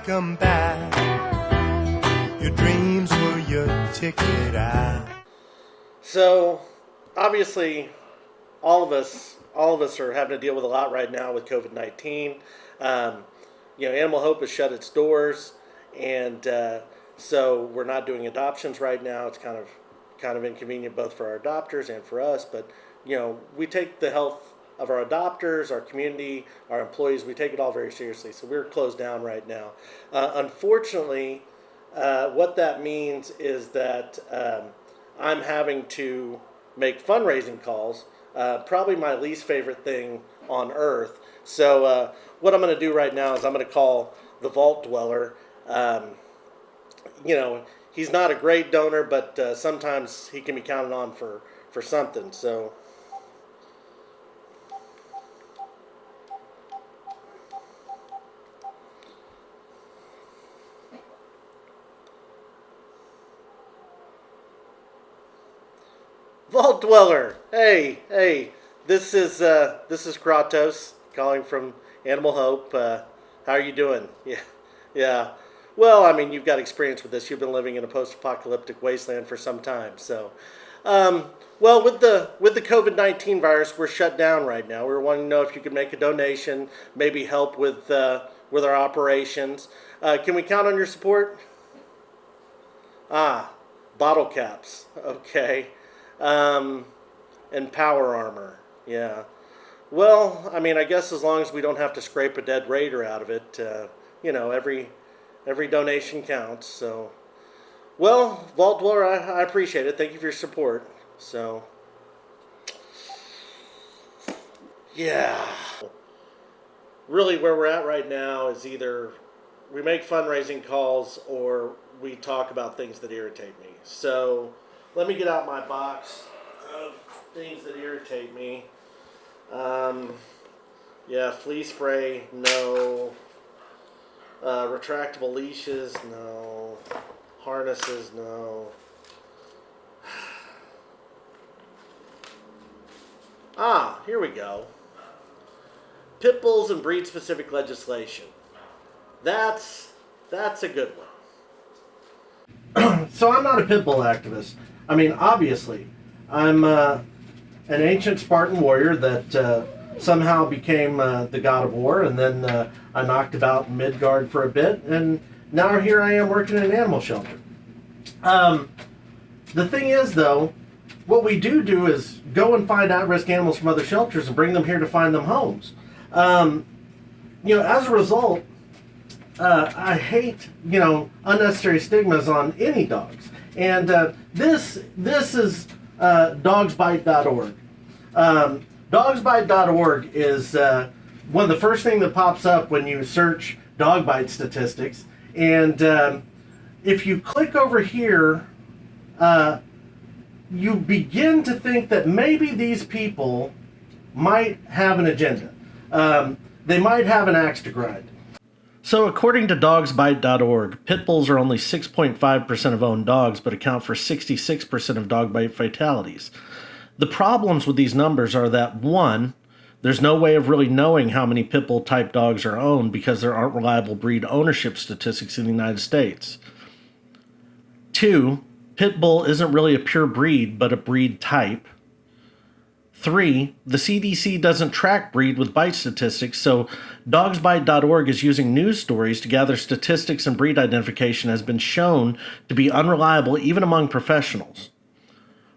come back. Your dreams were your ticket out. So, obviously, all of us are having to deal with a lot right now with COVID-19. Animal Hope has shut its doors, and so we're not doing adoptions right now. It's kind of inconvenient both for our adopters and for us. But we take the health of our adopters, our community, our employees. We take it all very seriously. So we're closed down right now. Unfortunately, what that means is that I'm having to make fundraising calls. Probably my least favorite thing on earth. So what I'm going to do right now is I'm going to call the Vault Dweller. He's not a great donor, but sometimes he can be counted on for something. So Vault Dweller, hey, this is Kratos calling from Animal Hope. How are you doing? Yeah. Well, I mean, you've got experience with this. You've been living in a post-apocalyptic wasteland for some time. So, well, with the COVID-19 virus, we're shut down right now. We were wanting to know if you could make a donation, maybe help with our operations. Can we count on your support? Bottle caps. Okay. And power armor. Yeah. Well, I mean, I guess as long as we don't have to scrape a dead raider out of it, every donation counts. So, well, Vault Dweller, I appreciate it. Thank you for your support. So, yeah. Really, where we're at right now is either we make fundraising calls or we talk about things that irritate me. So, let me get out my box of things that irritate me. Flea spray, no. Retractable leashes, no. Harnesses, no. Here we go. Pit bulls and breed-specific legislation. That's a good one. So I'm not a pit bull activist. I mean, obviously, I'm an ancient Spartan warrior that somehow became the god of war, and then I knocked about Midgard for a bit, and now here I am working in an animal shelter. The thing is, though, what we do is go and find at-risk animals from other shelters and bring them here to find them homes. As a result, I hate, unnecessary stigmas on any dogs. And this is dogsbite.org. Dogsbite.org is one of the first things that pops up when you search dog bite statistics. And if you click over here, you begin to think that maybe these people might have an agenda. They might have an axe to grind. So according to dogsbite.org, pit bulls are only 6.5% of owned dogs, but account for 66% of dog bite fatalities. The problems with these numbers are that, one, there's no way of really knowing how many pit bull type dogs are owned because there aren't reliable breed ownership statistics in the United States. Two, pit bull isn't really a pure breed, but a breed type. 3, the CDC doesn't track breed with bite statistics, so dogsbite.org is using news stories to gather statistics, and breed identification has been shown to be unreliable even among professionals.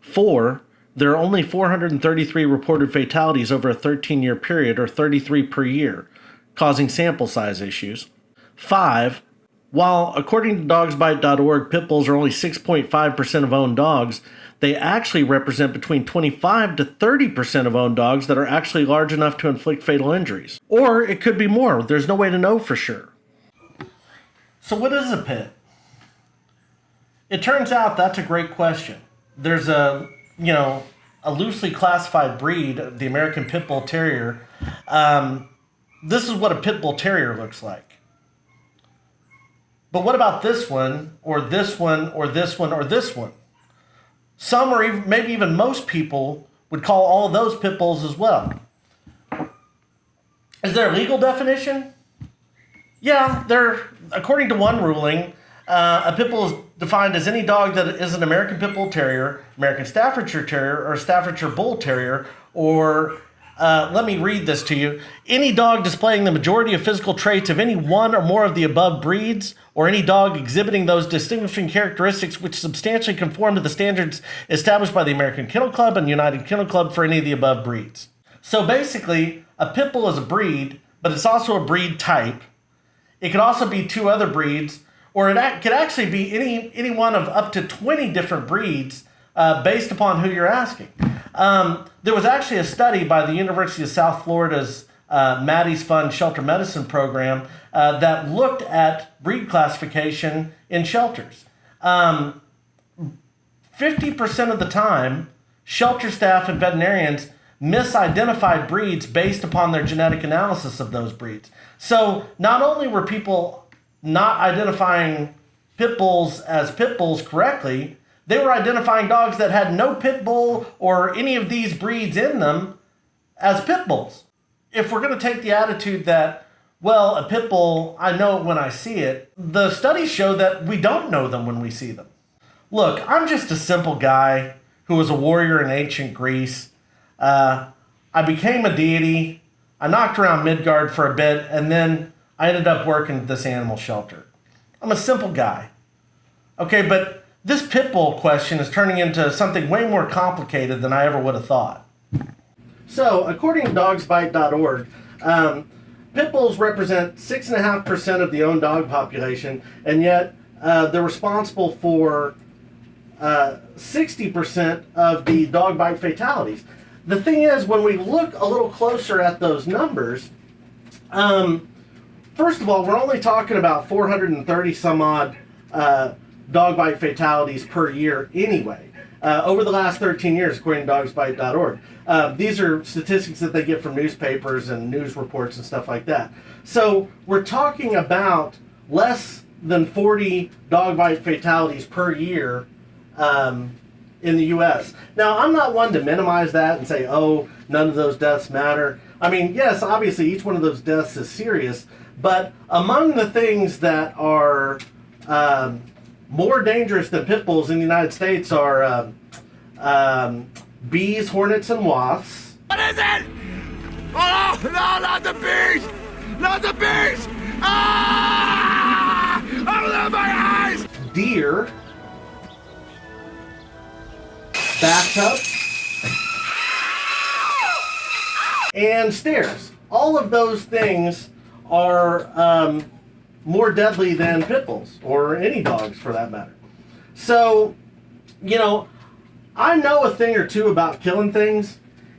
4, there are only 433 reported fatalities over a 13-year period, or 33 per year, causing sample size issues. 5, while according to dogsbite.org, pit bulls are only 6.5% of owned dogs, they actually represent between 25 to 30% of owned dogs that are actually large enough to inflict fatal injuries. Or it could be more. There's no way to know for sure. So what is a pit? It turns out that's a great question. There's a loosely classified breed, the American Pit Bull Terrier. This is what a Pit Bull Terrier looks like. But what about this one, or this one, or this one, or this one? Some, or even, maybe even most people, would call all of those pit bulls as well. Is there a legal definition? Yeah, according to one ruling, a pit bull is defined as any dog that is an American Pit Bull Terrier, American Staffordshire Terrier, or Staffordshire Bull Terrier, or let me read this to you. Any dog displaying the majority of physical traits of any one or more of the above breeds, or any dog exhibiting those distinguishing characteristics which substantially conform to the standards established by the American Kennel Club and United Kennel Club for any of the above breeds. So basically, a pit bull is a breed, but it's also a breed type. It could also be two other breeds, or it could actually be any one of up to 20 different breeds based upon who you're asking. There was actually a study by the University of South Florida's Maddie's Fund Shelter Medicine Program that looked at breed classification in shelters. 50% of the time, shelter staff and veterinarians misidentified breeds based upon their genetic analysis of those breeds. So not only were people not identifying pit bulls as pit bulls correctly, they were identifying dogs that had no pit bull or any of these breeds in them as pit bulls. If we're going to take the attitude that, well, a pit bull, I know it when I see it, the studies show that we don't know them when we see them. Look, I'm just a simple guy who was a warrior in ancient Greece. I became a deity. I knocked around Midgard for a bit, and then I ended up working at this animal shelter. I'm a simple guy. Okay, but this pit bull question is turning into something way more complicated than I ever would have thought. So, according to dogsbite.org, pit bulls represent 6.5% of the owned dog population, and yet they're responsible for 60% of the dog bite fatalities. The thing is, when we look a little closer at those numbers, first of all, we're only talking about 430 some odd dog bite fatalities per year anyway, over the last 13 years, according to dogsbite.org. These are statistics that they get from newspapers and news reports and stuff like that. So we're talking about less than 40 dog bite fatalities per year in the U.S. Now, I'm not one to minimize that and say, oh, none of those deaths matter. I mean, yes, obviously each one of those deaths is serious, but among the things that are more dangerous than pit bulls in the United States are bees, hornets, and wasps. What is it? Oh, no, not the bees! Not the bees! Ah! Open my eyes! Deer, bathtubs, and stairs. All of those things are more deadly than pit bulls, or any dogs for that matter. So, I know a thing or two about killing things,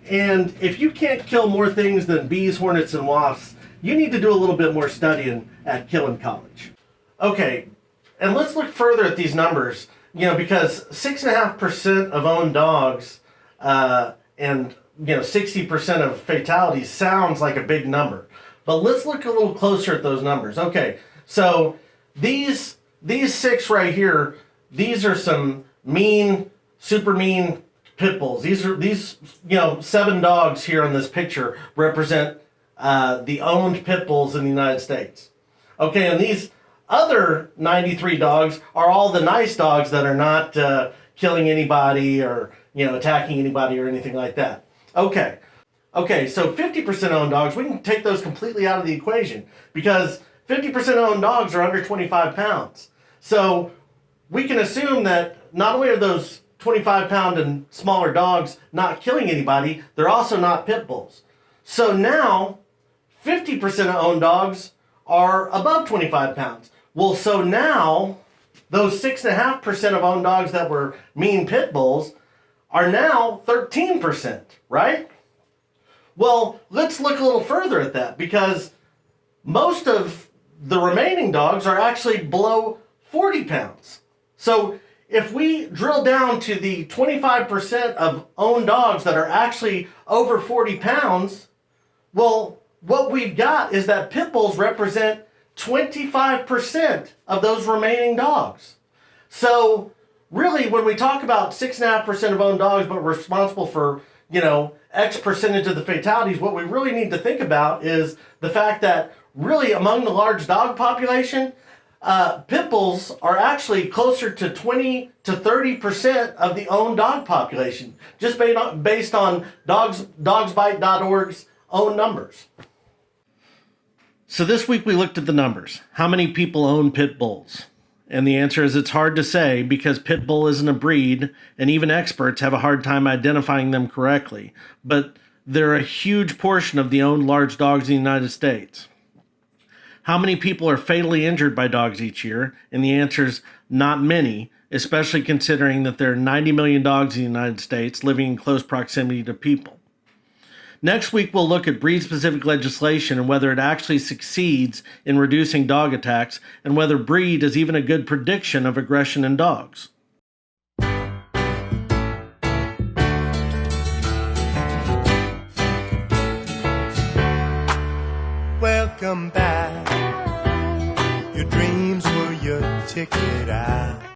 and if you can't kill more things than bees, hornets, and wasps, you need to do a little bit more studying at Killing College. Okay, and let's look further at these numbers, because 6.5% of owned dogs and 60% of fatalities sounds like a big number. But let's look a little closer at those numbers. Okay, so these six right here, these are some mean, super mean pit bulls. These 7 dogs here in this picture represent the owned pit bulls in the United States. Okay, and these other 93 dogs are all the nice dogs that are not killing anybody or attacking anybody or anything like that. Okay, so 50% owned dogs, we can take those completely out of the equation because 50% owned dogs are under 25 pounds. So we can assume that not only are those 25-pound and smaller dogs not killing anybody, they're also not pit bulls. So now 50% of owned dogs are above 25 pounds. Well, so now those 6.5% of owned dogs that were mean pit bulls are now 13%, right? Well, let's look a little further at that because most of the remaining dogs are actually below 40 pounds. So if we drill down to the 25% of owned dogs that are actually over 40 pounds, well, what we've got is that pit bulls represent 25% of those remaining dogs. So really, when we talk about 6.5% of owned dogs, but we're responsible for, X percentage of the fatalities, what we really need to think about is the fact that really among the large dog population, pit bulls are actually closer to 20 to 30% of the owned dog population, just based on dogsbite.org's own numbers. So this week we looked at the numbers. How many people own pit bulls? And the answer is it's hard to say because pit bull isn't a breed, and even experts have a hard time identifying them correctly. But they're a huge portion of the owned large dogs in the United States. How many people are fatally injured by dogs each year? And the answer is not many, especially considering that there are 90 million dogs in the United States living in close proximity to people. Next week, we'll look at breed-specific legislation and whether it actually succeeds in reducing dog attacks, and whether breed is even a good prediction of aggression in dogs. Welcome back. Your dreams were your ticket out.